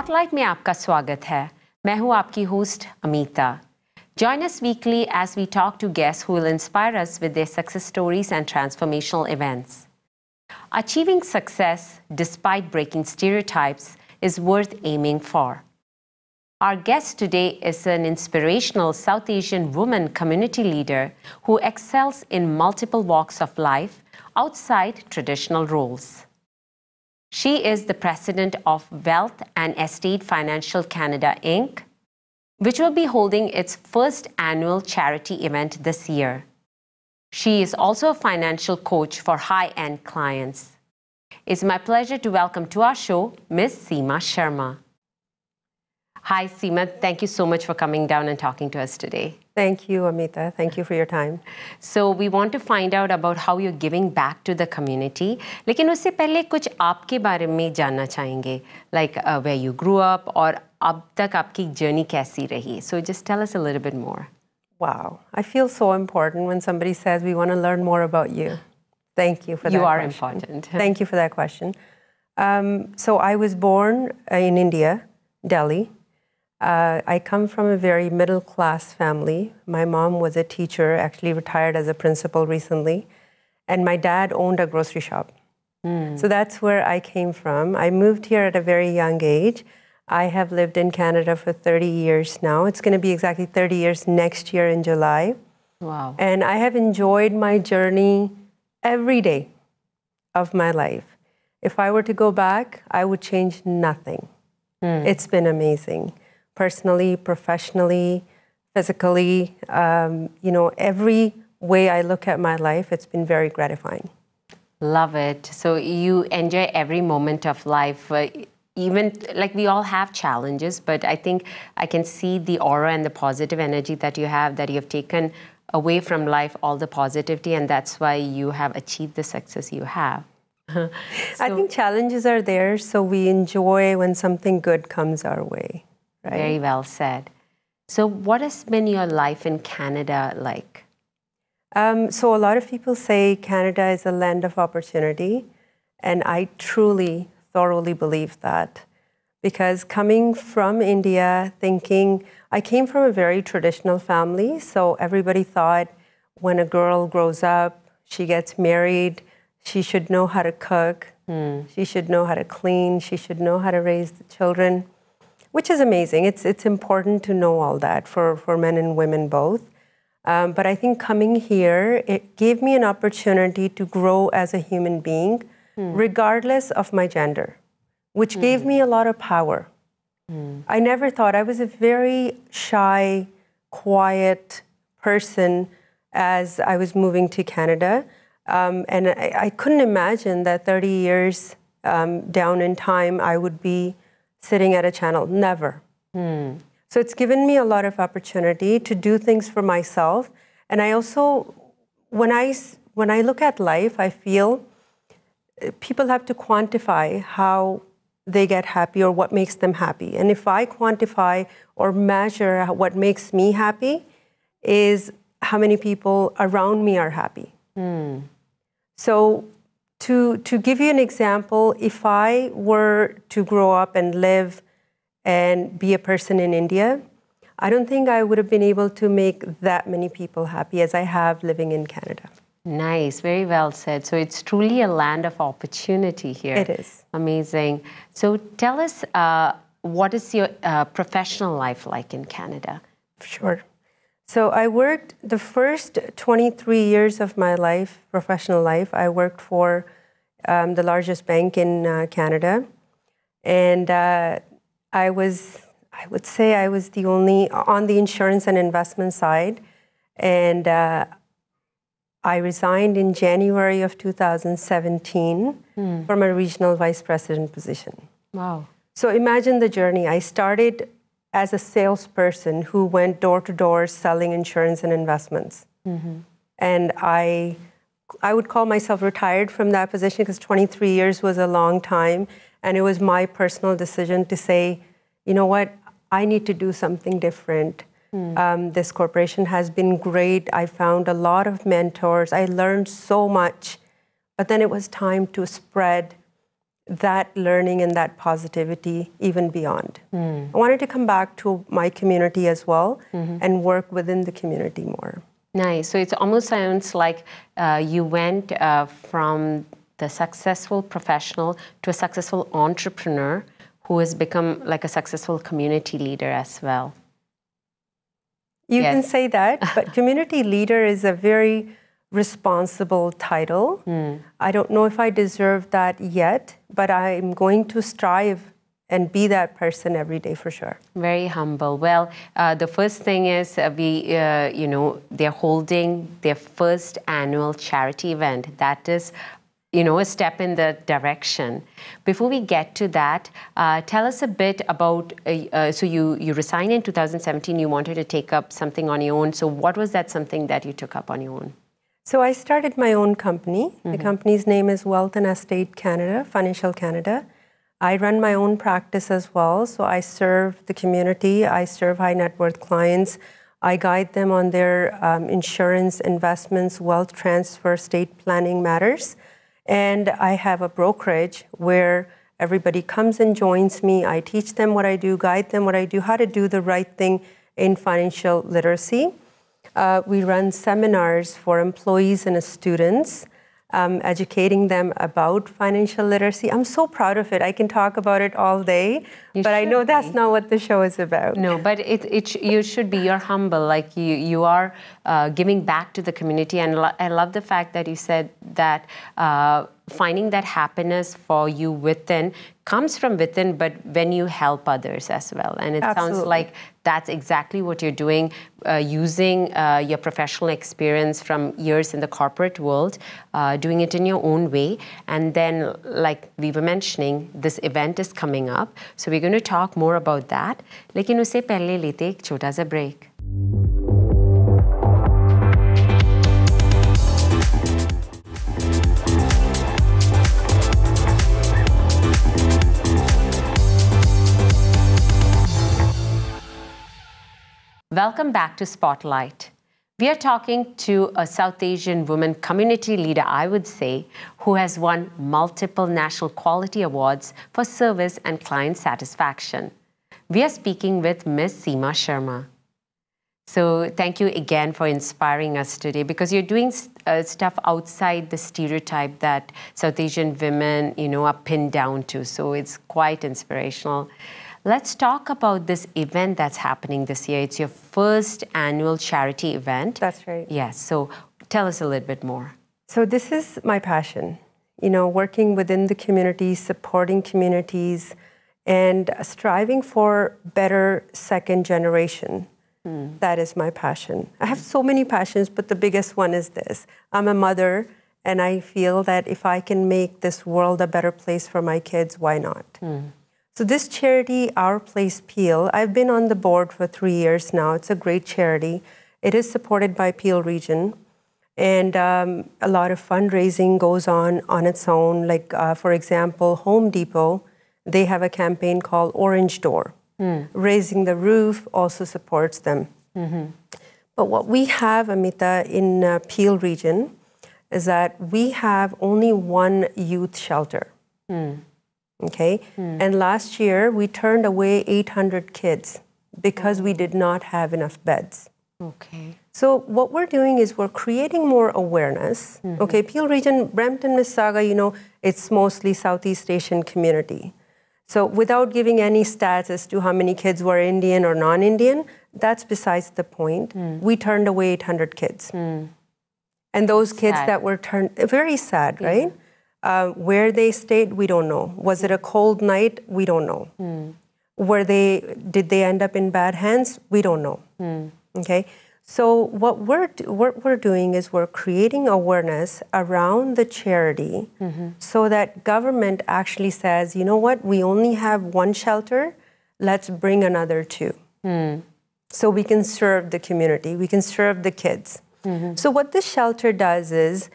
Spotlight में आपका स्वागत है। मैं हूं आपकी host Amita. Join us weekly as we talk to guests who will inspire us with their success stories and transformational events. Achieving success despite breaking stereotypes is worth aiming for. Our guest today is an inspirational South Asian woman community leader who excels in multiple walks of life outside traditional roles. She is the president of Wealth and Estate Financial Canada, Inc., which will be holding its first annual charity event this year. She is also a financial coach for high-end clients. It's my pleasure to welcome to our show, Ms. Seema Sharma. Hi, Seema. Thank you so much for coming down and talking to us today. Thank you, Amitha. Thank you for your time. So we want to find out about how you're giving back to the community. लेकिन उससे पहले कुछ आपके बारे में जानना चाहेंगे, like where you grew up और अब तक आपकी journey कैसी रही. So just tell us a little bit more. Wow. I feel so important when somebody says we want to learn more about you. Thank you for that You are question. important. Thank you for that question. So I was born in India, Delhi. I come from a very middle-class family. My mom was a teacher, actually retired as a principal recently, and my dad owned a grocery shop. So that's where I came from. I moved here at a very young age. I have lived in Canada for 30 years now. It's going to be exactly 30 years next year in July. Wow. And I have enjoyed my journey every day of my life. If I were to go back, I would change nothing. It's been amazing. Personally, professionally, physically, every way I look at my life, it's been very gratifying. Love it. So you enjoy every moment of life. Even like we all have challenges, but I think I can see the aura and the positive energy that you have taken away from life, all the positivity, and that's why you have achieved the success you have. I think challenges are there, so we enjoy when something good comes our way. Right? Very well said. So what has been your life in Canada like? So a lot of people say Canada is a land of opportunity, and I truly, thoroughly believe that. Because coming from India, I came from a very traditional family, so everybody thought when a girl grows up, she gets married, she should know how to cook, she should know how to clean, she should know how to raise the children. Which is amazing. It's important to know all that for men and women both. But I think coming here, it gave me an opportunity to grow as a human being, regardless of my gender, which gave me a lot of power. I never thought, I was a very shy, quiet person as I was moving to Canada. And I couldn't imagine that 30 years down in time, I would be sitting at a channel, never. So it's given me a lot of opportunity to do things for myself. And I also, when I look at life, I feel people have to quantify how they get happy or what makes them happy. And if I quantify or measure what makes me happy is how many people around me are happy. So to give you an example, if I were to grow up and live and be a person in India, I don't think I would have been able to make that many people happy as I have living in Canada. Nice, very well said. So it's truly a land of opportunity here. It is. Amazing. So tell us, what is your professional life like in Canada? Sure. So I worked the first 23 years of my life, professional life, I worked for the largest bank in Canada. And I would say I was the only on the insurance and investment side. And I resigned in January of 2017 from a regional vice president position. Wow. So imagine the journey. I started as a salesperson who went door to door selling insurance and investments. And I would call myself retired from that position because 23 years was a long time. And it was my personal decision to say, you know what, I need to do something different. This corporation has been great. I found a lot of mentors. I learned so much. But then it was time to spread that learning and that positivity even beyond. I wanted to come back to my community as well and work within the community more. Nice. So it almost sounds like you went from the successful professional to a successful entrepreneur who has become like a successful community leader as well. You can say that, but community leader is a very responsible title. I don't know if I deserve that yet, but I'm going to strive and be that person every day for sure. Very humble. Well, the first thing is they're holding their first annual charity event. That is, a step in the direction. Before we get to that, tell us a bit about, so you resigned in 2017, you wanted to take up something on your own. So what was that something that you took up on your own? So I started my own company. The company's name is Wealth and Estate Canada, Financial Canada. I run my own practice as well. So I serve the community. I serve high net worth clients. I guide them on their insurance, investments, wealth transfer, estate planning matters. And I have a brokerage where everybody comes and joins me. I teach them what I do, guide them what I do, how to do the right thing in financial literacy. We run seminars for employees and students, educating them about financial literacy. I'm so proud of it. I can talk about it all day, but I know that's not what the show is about. No, but you should be. You're humble. Like you are giving back to the community, and I love the fact that you said that finding that happiness for you within comes from within, but when you help others as well. And it sounds like that's exactly what you're doing, using your professional experience from years in the corporate world, doing it in your own way. And then, like we were mentioning, this event is coming up. So we're going to talk more about that. लेकिन उससे पहले लेते एक छोटा सा break. Welcome back to Spotlight. We are talking to a South Asian woman community leader, I would say, who has won multiple national quality awards for service and client satisfaction. We are speaking with Ms. Seema Sharma. So thank you again for inspiring us today, because you're doing stuff outside the stereotype that South Asian women, are pinned down to. So it's quite inspirational. Let's talk about this event that's happening this year. It's your first annual charity event. That's right. Yes. So tell us a little bit more. So this is my passion, working within the community, supporting communities, and striving for better second generation. That is my passion. I have so many passions, but the biggest one is this. I'm a mother, and I feel that if I can make this world a better place for my kids, why not? So this charity, Our Place Peel, I've been on the board for 3 years now. It's a great charity. It is supported by Peel Region. And a lot of fundraising goes on its own. Like, for example, Home Depot, they have a campaign called Orange Door. Raising the Roof also supports them. But what we have, Amitha, in Peel Region is that we have only one youth shelter. Okay? And last year, we turned away 800 kids because we did not have enough beds. Okay. So what we're doing is we're creating more awareness. Okay, Peel Region, Brampton, Mississauga, it's mostly Southeast Asian community. So without giving any stats as to how many kids were Indian or non-Indian, that's besides the point. We turned away 800 kids. And those kids that were turned, very sad, right? Where they stayed, we don't know. Was it a cold night? We don't know. Did they end up in bad hands? We don't know. Okay. So what we're doing is we're creating awareness around the charity so that government actually says, you know what, we only have one shelter, let's bring another two. So we can serve the community, we can serve the kids. So what this shelter does is,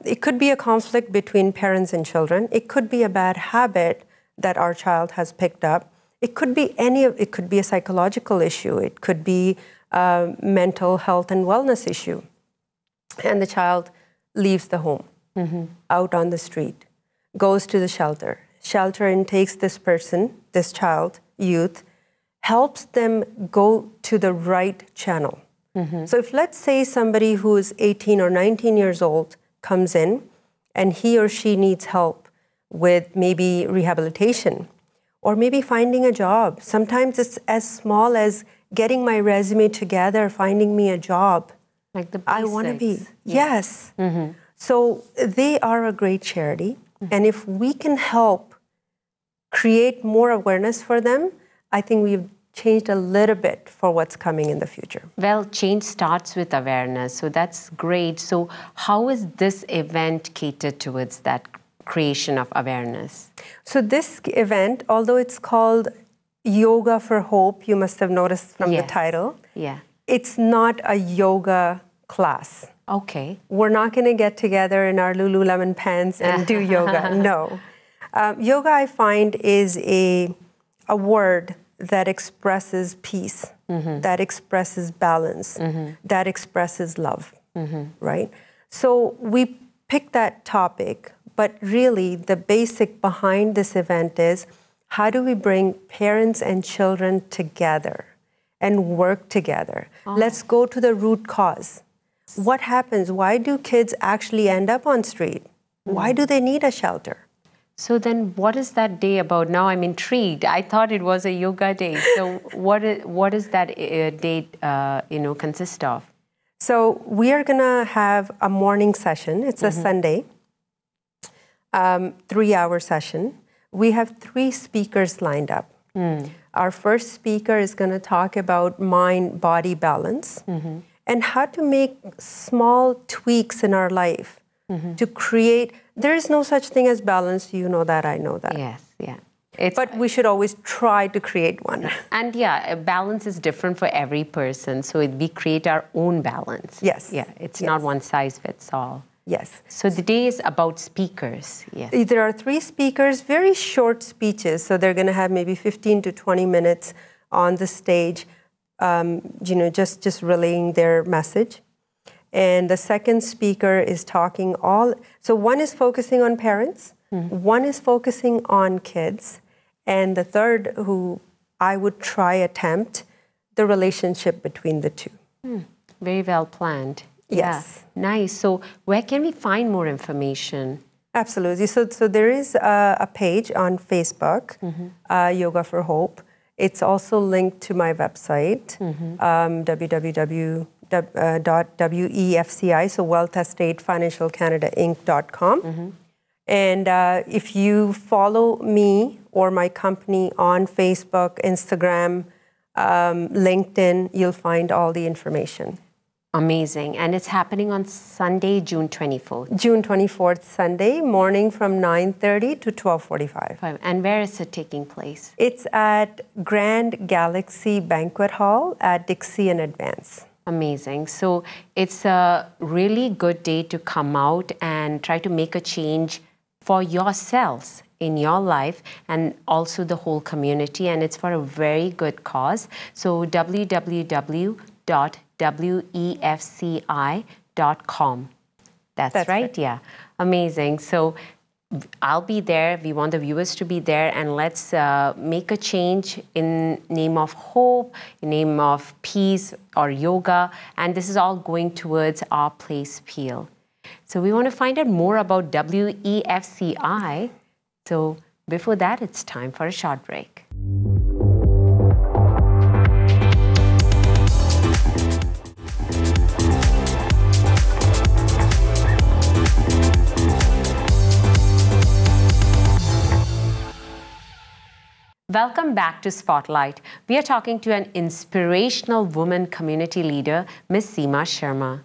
it could be a conflict between parents and children. It could be a bad habit that our child has picked up. It could be it could be a psychological issue. It could be a mental health and wellness issue. And the child leaves the home, out on the street, goes to the shelter. shelter and takes this person, this child, youth, helps them go to the right channel. So if, let's say, somebody who is 18 or 19 years old comes in and he or she needs help with maybe rehabilitation or maybe finding a job. Sometimes it's as small as getting my resume together, finding me a job. Like the basics. I want to be. Yes. So they are a great charity. And if we can help create more awareness for them, I think we've changed a little bit for what's coming in the future. Well, change starts with awareness, so that's great. So how is this event catered towards that creation of awareness? So this event, although it's called Yoga for Hope, you must have noticed from the title, it's not a yoga class. Okay. We're not going to get together in our Lululemon pants and do yoga. No. Yoga, I find, is a word that expresses peace, that expresses balance, that expresses love, right? So we picked that topic, but really the basic behind this event is how do we bring parents and children together and work together? Let's go to the root cause. What happens? Why do kids actually end up on street? Why do they need a shelter? So then what is that day about? Now I'm intrigued. I thought it was a yoga day. So what is that day consist of? So we are going to have a morning session. It's a Sunday, 3-hour session. We have 3 speakers lined up. Our first speaker is going to talk about mind-body balance and how to make small tweaks in our life to create. There is no such thing as balance. You know that, I know that. Yes, yeah. But we should always try to create one. And yeah, balance is different for every person. So we create our own balance. Yes. Yeah, it's not one size fits all. Yes. So the day is about speakers. Yes. There are 3 speakers, very short speeches. So they're going to have maybe 15 to 20 minutes on the stage, just relaying their message. And the second speaker is talking so one is focusing on parents, one is focusing on kids, and the third, who I would attempt the relationship between the two. Very well planned. Yes. Yeah. Nice. So where can we find more information? Absolutely. So there is a page on Facebook, Yoga for Hope. It's also linked to my website, www.wefci, so Wealth Estate Financial Canada Inc.com. And if you follow me or my company on Facebook, Instagram, LinkedIn, you'll find all the information. Amazing. And it's happening on Sunday, June 24th. June 24th, Sunday, morning from 9:30 to 12:45. And where is it taking place? It's at Grand Galaxy Banquet Hall at Dixie and Advance. Amazing. So it's a really good day to come out and try to make a change for yourselves in your life and also the whole community. And it's for a very good cause. So www.wefci.com. That's right? Yeah. Amazing. So I'll be there. We want the viewers to be there, and let's make a change in name of hope, in name of peace or yoga. And this is all going towards our place Peel. So we want to find out more about WEFCI. So before that, it's time for a short break. Welcome back to Spotlight. We are talking to an inspirational woman community leader, Ms. Seema Sharma.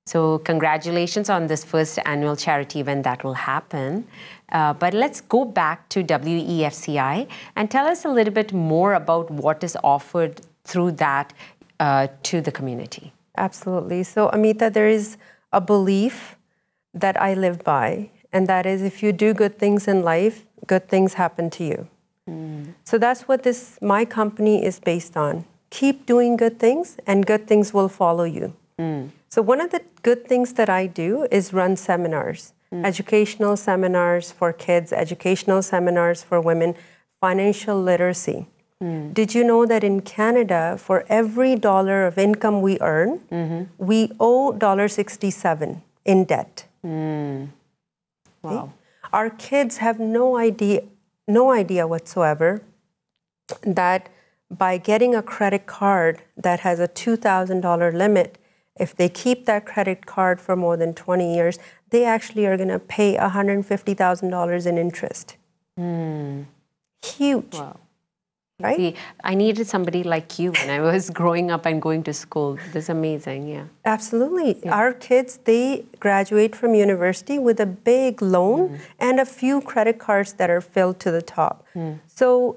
So congratulations on this first annual charity event that will happen. But let's go back to WEFCI and tell us a little bit more about what is offered through that to the community. Absolutely. So Amitha, there is a belief that I live by, and that is if you do good things in life, good things happen to you. So that's what my company is based on. Keep doing good things and good things will follow you. So one of the good things that I do is run seminars. educational seminars for kids, educational seminars for women, financial literacy. Did you know that in Canada, for every dollar of income we earn, we owe $1.67 in debt? Wow. Okay? Our kids have no idea whatsoever that by getting a credit card that has a $2,000 limit, if they keep that credit card for more than 20 years, they actually are going to pay $150,000 in interest. Huge. Wow. Right? See, I needed somebody like you when I was growing up and going to school. This is amazing, yeah. Absolutely. Yeah. Our kids, they graduate from university with a big loan and a few credit cards that are filled to the top. So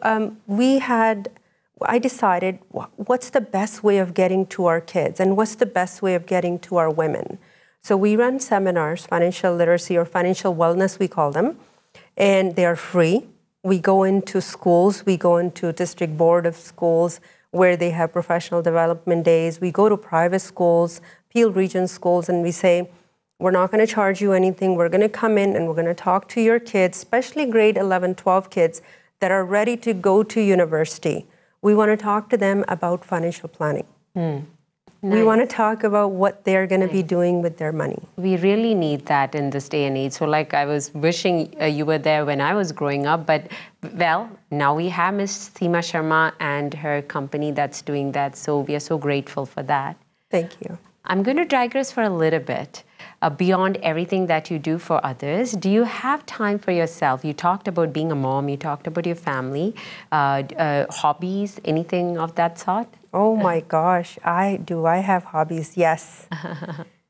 I decided, what's the best way of getting to our kids and what's the best way of getting to our women? So we run seminars, financial literacy or financial wellness, we call them, and they are free. We go into schools, we go into district board of schools where they have professional development days. We go to private schools, Peel Region schools, and we say, we're not going to charge you anything. We're going to come in and we're going to talk to your kids, especially grade 11, 12 kids that are ready to go to university. We want to talk to them about financial planning. Nice. We want to talk about what they're going to be doing with their money. We really need that in this day and age. So like I was wishing you were there when I was growing up, but well, now we have Ms. Seema Sharma and her company that's doing that. So we are so grateful for that. Thank you. I'm going to digress for a little bit. Beyond everything that you do for others, do you have time for yourself? You talked about being a mom, you talked about your family, hobbies, anything of that sort? Oh my gosh, I have hobbies? Yes.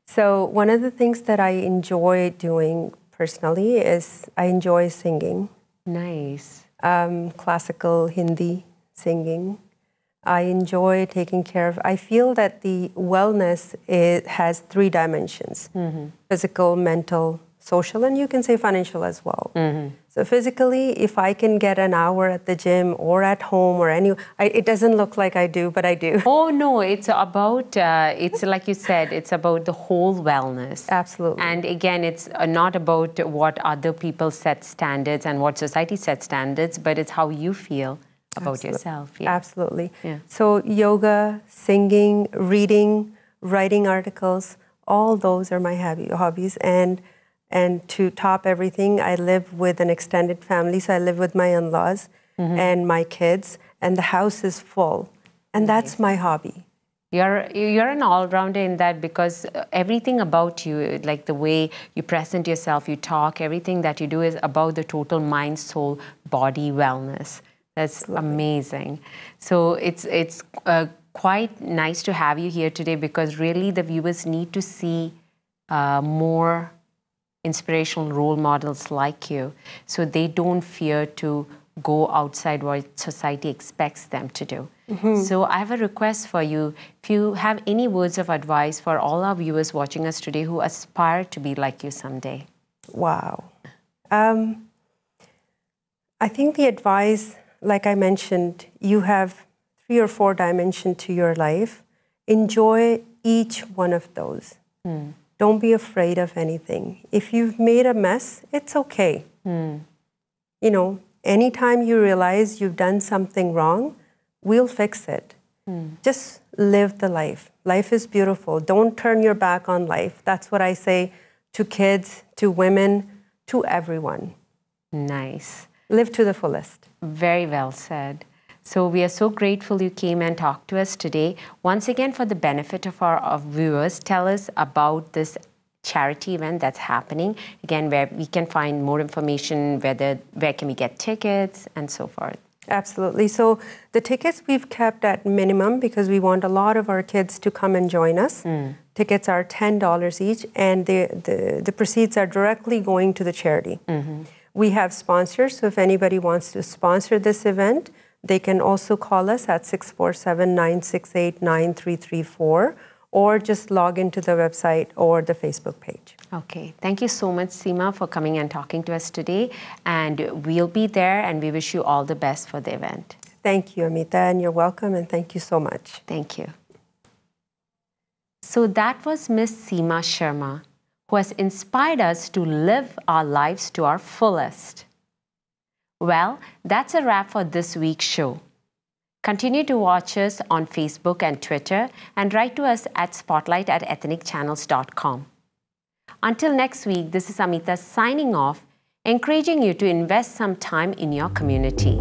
So one of the things that I enjoy doing personally is I enjoy singing. Nice. Classical Hindi singing. I enjoy taking care of, I feel that the wellness has 3 dimensions, physical, mental, social, and you can say financial as well. So physically, if I can get an hour at the gym or at home or it doesn't look like I do, but I do. Oh no, it's about, it's like you said, it's about the whole wellness. Absolutely. And again, it's not about what other people set standards and what society sets standards, but it's how you feel about yourself. Yeah. Absolutely. Yeah. So yoga, singing, reading, writing articles, all those are my hobbies. And to top everything, I live with an extended family. So I live with my in-laws and my kids, and the house is full. And that's my hobby. You're an all-rounder in that, because everything about you, like the way you present yourself, you talk, everything that you do is about the total mind, soul, body wellness. That's amazing. So it's quite nice to have you here today, because really the viewers need to see more inspirational role models like you, so they don't fear to go outside what society expects them to do. So I have a request for you. If you have any words of advice for all our viewers watching us today who aspire to be like you someday. Wow. I think the advice, like I mentioned, you have 3 or 4 dimensions to your life. Enjoy each one of those. Don't be afraid of anything. If you've made a mess, it's okay. You know, anytime you realize you've done something wrong, we'll fix it. Just live the life. Life is beautiful. Don't turn your back on life. That's what I say to kids, to women, to everyone. Nice. Live to the fullest. Very well said. So we are so grateful you came and talked to us today. Once again, for the benefit of our viewers, tell us about this charity event that's happening. Again, where we can find more information, where can we get tickets and so forth. Absolutely. So the tickets we've kept at minimum because we want a lot of our kids to come and join us. Tickets are $10 each, and the proceeds are directly going to the charity. We have sponsors, so if anybody wants to sponsor this event, they can also call us at 647-968-9334, or just log into the website or the Facebook page. Okay. Thank you so much, Seema, for coming and talking to us today. And we'll be there, and we wish you all the best for the event. Thank you, Amitha, and you're welcome, and thank you so much. Thank you. So that was Miss Seema Sharma, who has inspired us to live our lives to our fullest. Well, that's a wrap for this week's show. Continue to watch us on Facebook and Twitter and write to us at spotlight@ethnicchannels.com. Until next week, this is Amitha signing off, encouraging you to invest some time in your community.